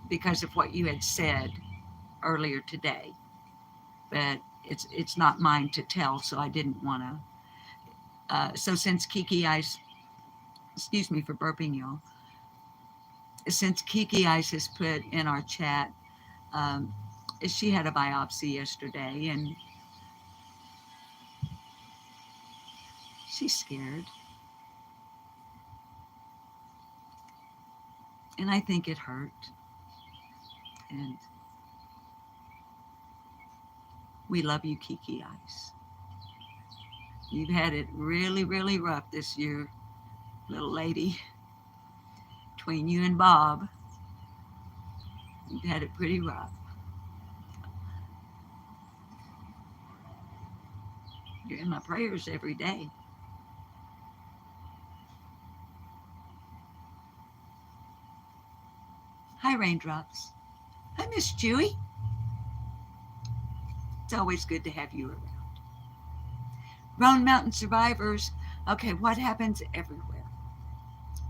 because of what you had said earlier today, but it's not mine to tell, so I didn't want to. So since Kiki Ice, excuse me for burping, y'all. Since Kiki Ice has put in our chat, she had a biopsy yesterday, and she's scared. And I think it hurt. And we love you, Kiki Ice. You've had it really, really rough this year, little lady. Between you and Bob, you've had it pretty rough. You're in my prayers every day. Hi, Raindrops. Hi, Miss Chewy. It's always good to have you around. Roan Mountain survivors. Okay, what happens everywhere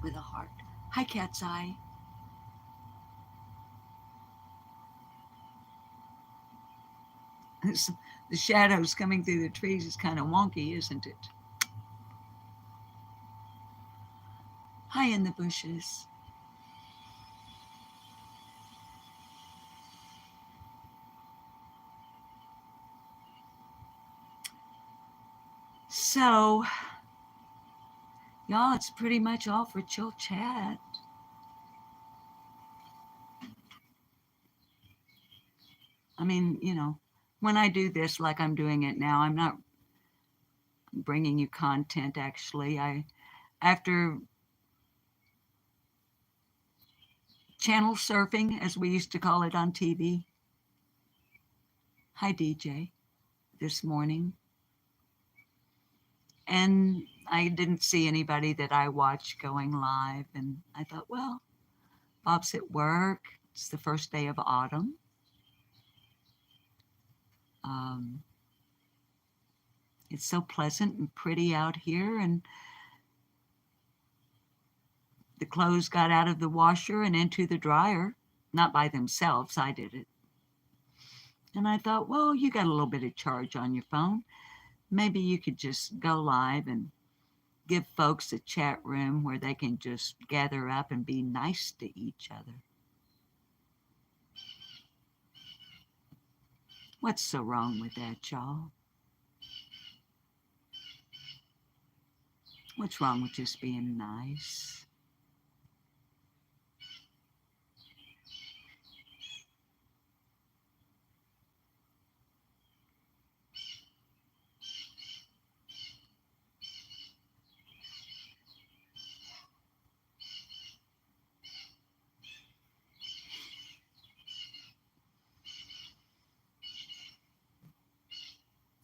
with a heart? Hi, Cat's Eye. The shadows coming through the trees is kind of wonky, isn't it? Hi in the bushes. So, y'all, it's pretty much all for Chill Chat. I mean, when I do this like I'm doing it now, I'm not bringing you content actually. After channel surfing, as we used to call it on TV. Hi, DJ, this morning. And I didn't see anybody that I watched going live. And I thought, well, Bob's at work. It's the first day of autumn. Um, it's so pleasant and pretty out here. And the clothes got out of the washer and into the dryer, not by themselves. I did it. And I thought, well, you got a little bit of charge on your phone. Maybe you could just go live and give folks a chat room where they can just gather up and be nice to each other. What's so wrong with that, y'all? What's wrong with just being nice?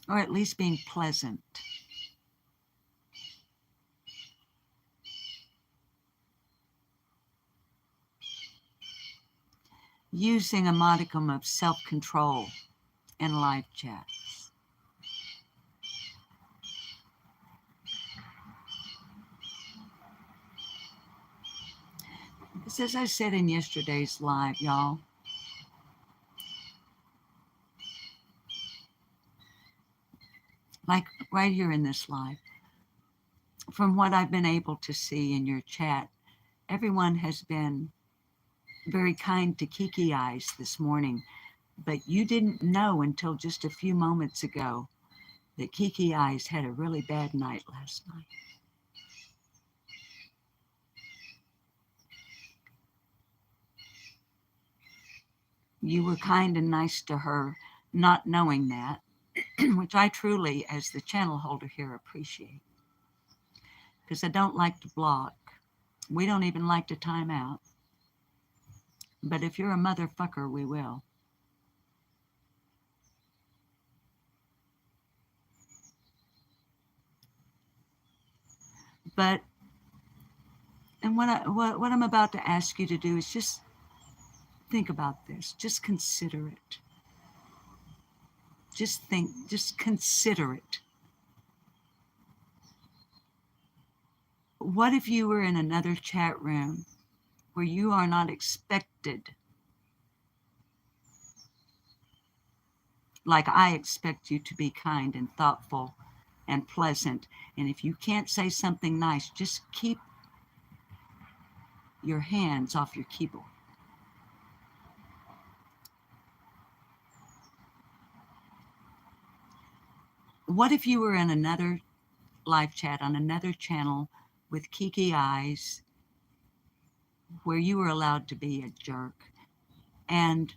Or at least being pleasant. Using a modicum of self-control in live chats. Because as I said in yesterday's live, y'all, like right here in this live, from what I've been able to see in your chat, everyone has been very kind to Kiki Eyes this morning, but you didn't know until just a few moments ago that Kiki Eyes had a really bad night last night. You were kind and nice to her, not knowing that, which I truly, as the channel holder here, appreciate. Because I don't like to block. We don't even like to time out. But if you're a motherfucker, we will. But, and what I'm about to ask you to do is just think about this. Just consider it. Just think, just consider it. What if you were in another chat room where you are not expected, like I expect you to be kind and thoughtful and pleasant, and if you can't say something nice, just keep your hands off your keyboard. What if you were in another live chat on another channel with Kiki Eyes where you were allowed to be a jerk and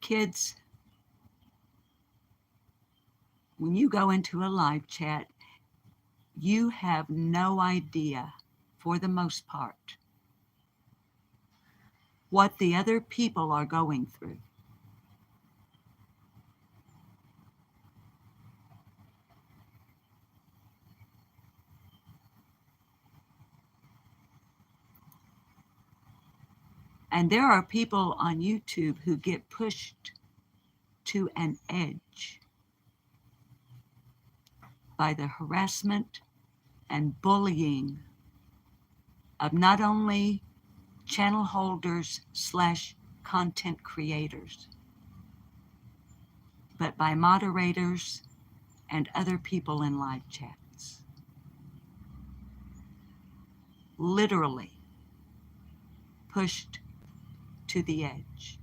kids, when you go into a live chat, you have no idea, for the most part, what the other people are going through. And there are people on YouTube who get pushed to an edge by the harassment and bullying of not only channel holders / content creators, but by moderators and other people in live chats. Literally pushed to the edge.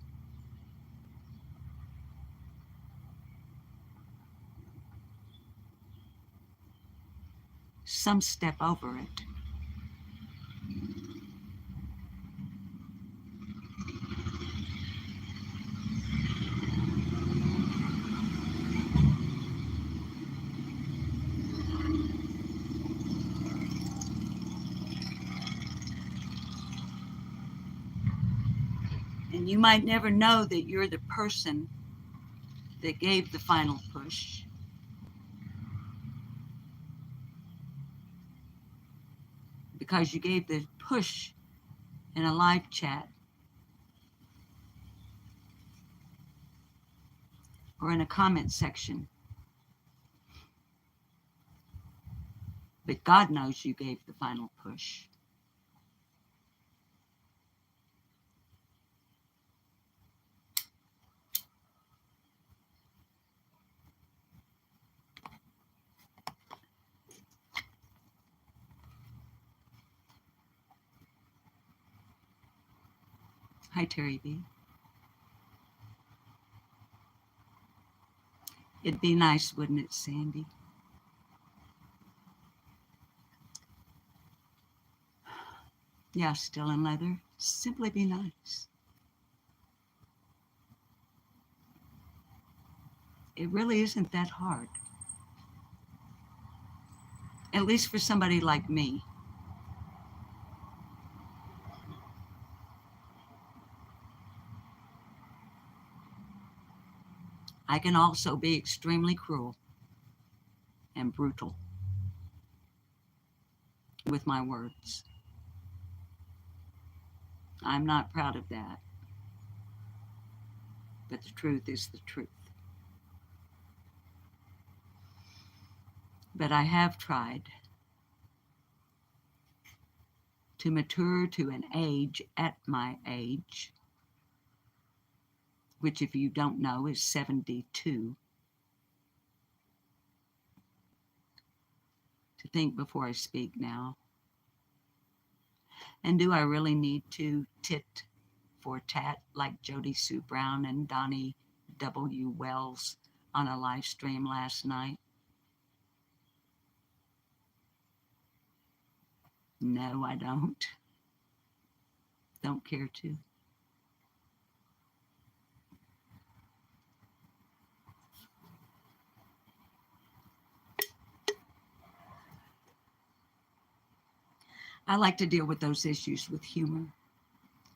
Some step over it. And you might never know that you're the person that gave the final push. Because you gave the push in a live chat or in a comment section. But God knows you gave the final push. Hi, Terry B. It'd be nice, wouldn't it, Sandy? Yeah, still in leather. Simply be nice. It really isn't that hard. At least for somebody like me. I can also be extremely cruel and brutal with my words. I'm not proud of that. But the truth is the truth. But I have tried to mature to an age at my age, which if you don't know is 72, to think before I speak now. And do I really need to tit for tat like Jody Sue Brown and Donnie W. Wells on a live stream last night? No, I don't. Don't care to. I like to deal with those issues with humor.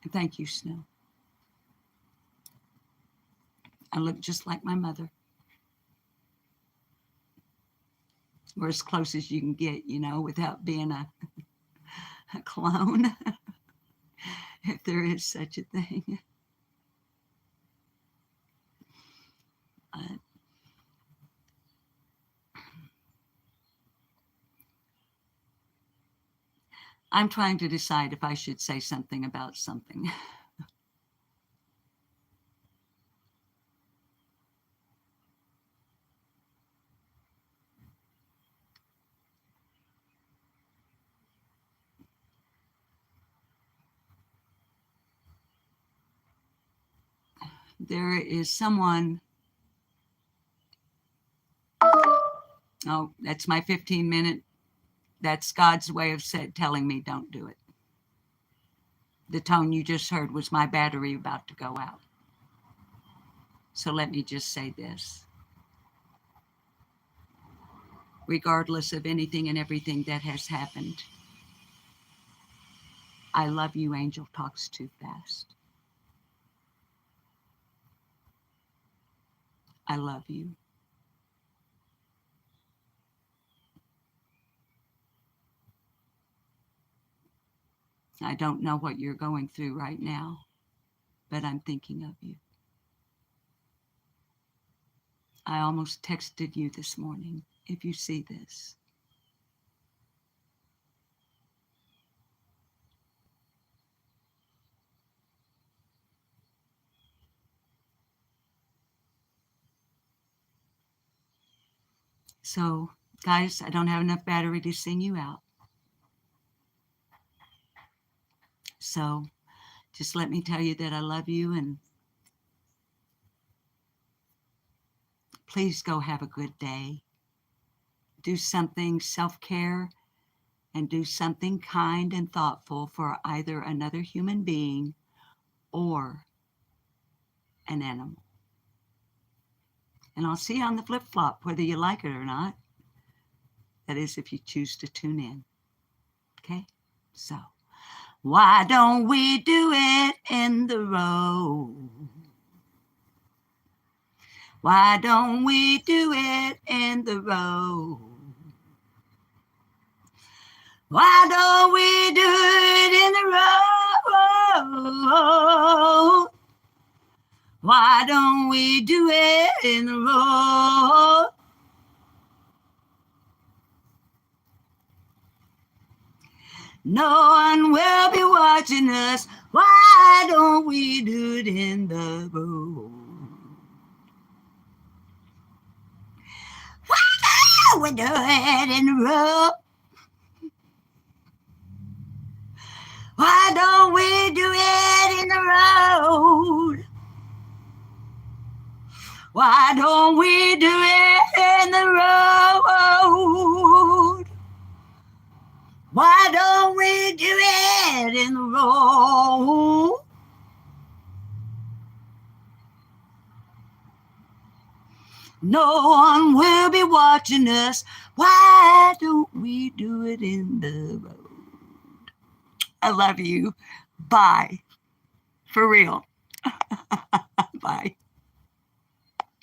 And thank you, Snow. I look just like my mother. Or as close as you can get, you know, without being a clone, if there is such a thing. I'm trying to decide if I should say something about something. There is someone, oh, that's my 15-minute. That's God's way of telling me don't do it. The tone you just heard was my battery about to go out. So let me just say this. Regardless of anything and everything that has happened, I love you, Angel Talks Too Fast. I love you. I don't know what you're going through right now, but I'm thinking of you. I almost texted you this morning, if you see this. So, guys, I don't have enough battery to sing you out. So, just let me tell you that I love you, and please go have a good day. Do something self-care and do something kind and thoughtful for either another human being or an animal. And I'll see you on the flip-flop, whether you like it or not. That is, if you choose to tune in. Okay? So, why don't we do it in the road? Why don't we do it in the road? Why don't we do it in the road? Why don't we do it in the road? No one will be watching us. Why don't we do it in the road? Why don't we do it in the road? Why don't we do it in the road? Why don't we do it in the road? Why don't we do it in the road? No one will be watching us. Why don't we do it in the road? I love you. Bye. For real.